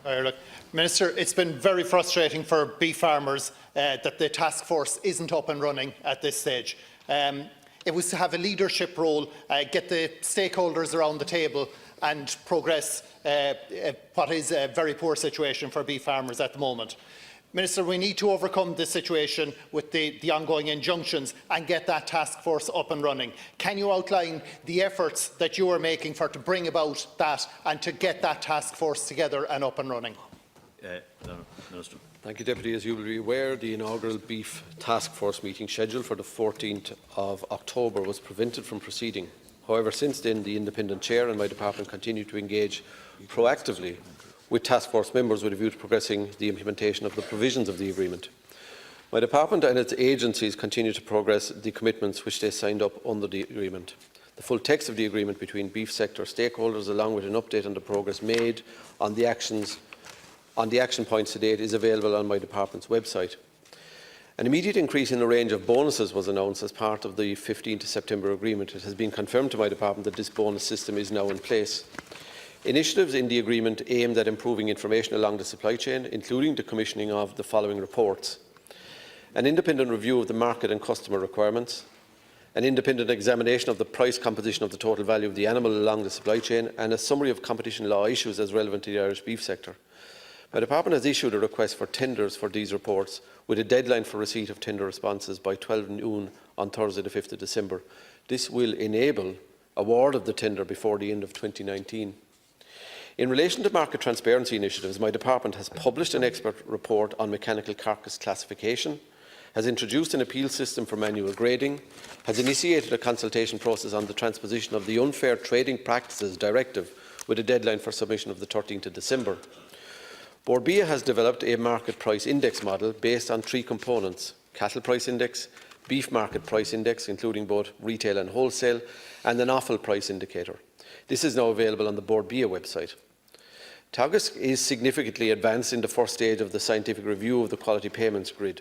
Look, Minister, it's been very frustrating for beef farmers that the task force isn't up and running at this stage. It was to have a leadership role, get the stakeholders around the table and progress what is a very poor situation for beef farmers at the moment. Minister, we need to overcome this situation with the ongoing injunctions and get that task force up and running. Can you outline the efforts that you are making to bring about that and to get that task force together and up and running? Minister. Thank you, Deputy. As you will be aware, the inaugural Beef Task Force meeting scheduled for the 14th of October was prevented from proceeding. However, since then, the independent chair and my department continue to engage proactively with task force members with a view to progressing the implementation of the provisions of the agreement. My department and its agencies continue to progress the commitments which they signed up under the agreement. The full text of the agreement between beef sector stakeholders, along with an update on the progress made on the action points to date, is available on my department's website. An immediate increase in the range of bonuses was announced as part of the 15th September agreement. It has been confirmed to my department that this bonus system is now in place. Initiatives in the agreement aimed at improving information along the supply chain, including the commissioning of the following reports: an independent review of the market and customer requirements, an independent examination of the price composition of the total value of the animal along the supply chain, and a summary of competition law issues as relevant to the Irish beef sector. My department has issued a request for tenders for these reports, with a deadline for receipt of tender responses by 12 noon on Thursday the 5th of December. This will enable award of the tender before the end of 2019. In relation to market transparency initiatives, my department has published an expert report on mechanical carcass classification, has introduced an appeal system for manual grading, has initiated a consultation process on the transposition of the Unfair Trading Practices Directive with a deadline for submission of the 13th of December. Bord Bia has developed a market price index model based on 3 components: cattle price index, beef market price index, including both retail and wholesale, and an offal price indicator. This is now available on the Bord Bia website. Teagasc is significantly advanced in the first stage of the scientific review of the quality payments grid.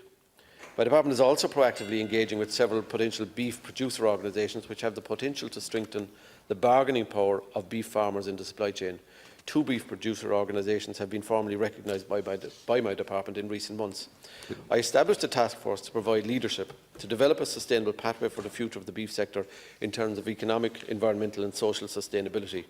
My department is also proactively engaging with several potential beef producer organisations which have the potential to strengthen the bargaining power of beef farmers in the supply chain. 2 beef producer organisations have been formally recognised by my department in recent months. I established a task force to provide leadership to develop a sustainable pathway for the future of the beef sector in terms of economic, environmental and social sustainability.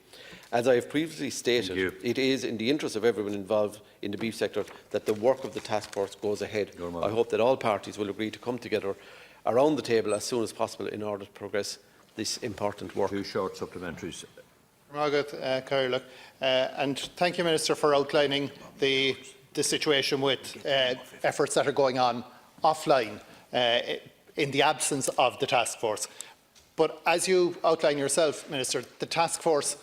As I have previously stated, it is in the interest of everyone involved in the beef sector that the work of the task force goes ahead. I hope that all parties will agree to come together around the table as soon as possible in order to progress this important work. 2 short supplementaries. And thank you, Minister, for outlining the situation with efforts that are going on offline in the absence of the task force. But as you outline yourself, Minister, the task force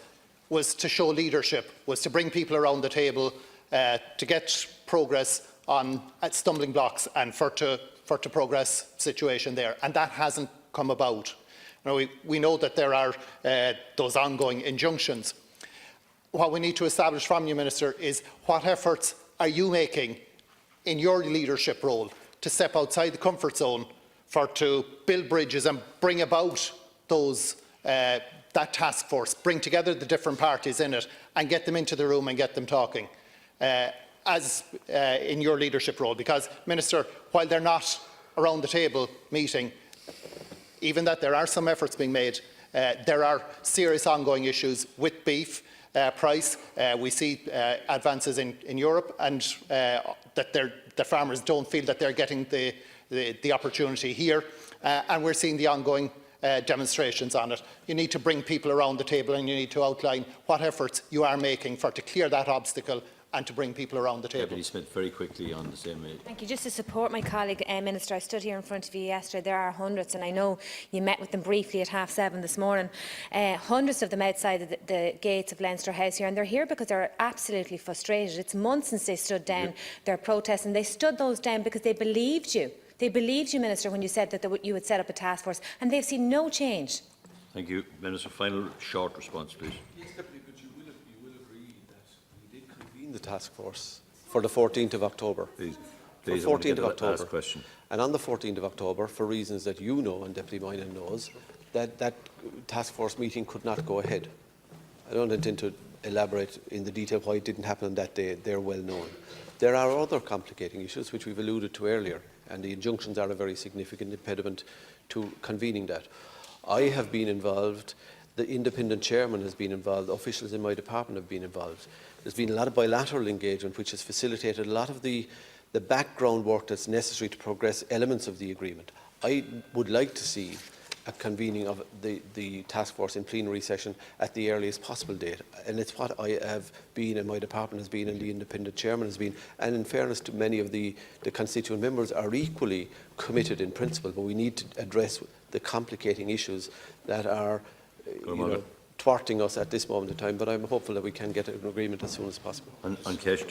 was to show leadership, was to bring people around the table to get progress on stumbling blocks and for to progress situation there, and that hasn't come about. Now, we know that there are those ongoing injunctions. What we need to establish from you, Minister, is what efforts are you making in your leadership role to step outside the comfort zone to build bridges and bring about those that task force, bring together the different parties in it and get them into the room and get them talking in your leadership role? Because, Minister, while they're not around the table meeting, even that there are some efforts being made, there are serious ongoing issues with beef price. We see advances in Europe, and that the farmers don't feel that they're getting the opportunity here, and we're seeing the ongoing demonstrations on it. You need to bring people around the table and you need to outline what efforts you are making to clear that obstacle and to bring people around the table. Deputy Smith, very quickly on the same. Thank you. Just to support my colleague, Minister, I stood here in front of you yesterday. There are hundreds, and I know you met with them briefly at 7:30 this morning. Hundreds of them outside the gates of Leinster House here, and they're here because they're absolutely frustrated. It's months since they stood down their protests, and they stood those down because they believed you. They believed you, Minister, when you said that you would set up a task force, and they've seen no change. Thank you. Minister, final short response, please. Yes, Deputy, but you will agree that we did convene the task force for the 14th of October. Please, 14th of October. Last question. And on the 14th of October, for reasons that you know and Deputy Moynihan knows, that task force meeting could not go ahead. I don't intend to elaborate in the detail why it didn't happen on that day. They're well known. There are other complicating issues which we've alluded to earlier, and the injunctions are a very significant impediment to convening that. I have been involved, the independent chairman has been involved, officials in my department have been involved. There's been a lot of bilateral engagement which has facilitated a lot of the background work that's necessary to progress elements of the agreement. I would like to see a convening of the task force in plenary session at the earliest possible date. And it's what I have been, and my department has been, and the independent chairman has been. And in fairness to many of the constituent members are equally committed in principle, but we need to address the complicating issues that are thwarting us at this moment in time. But I'm hopeful that we can get an agreement as soon as possible. On Cash,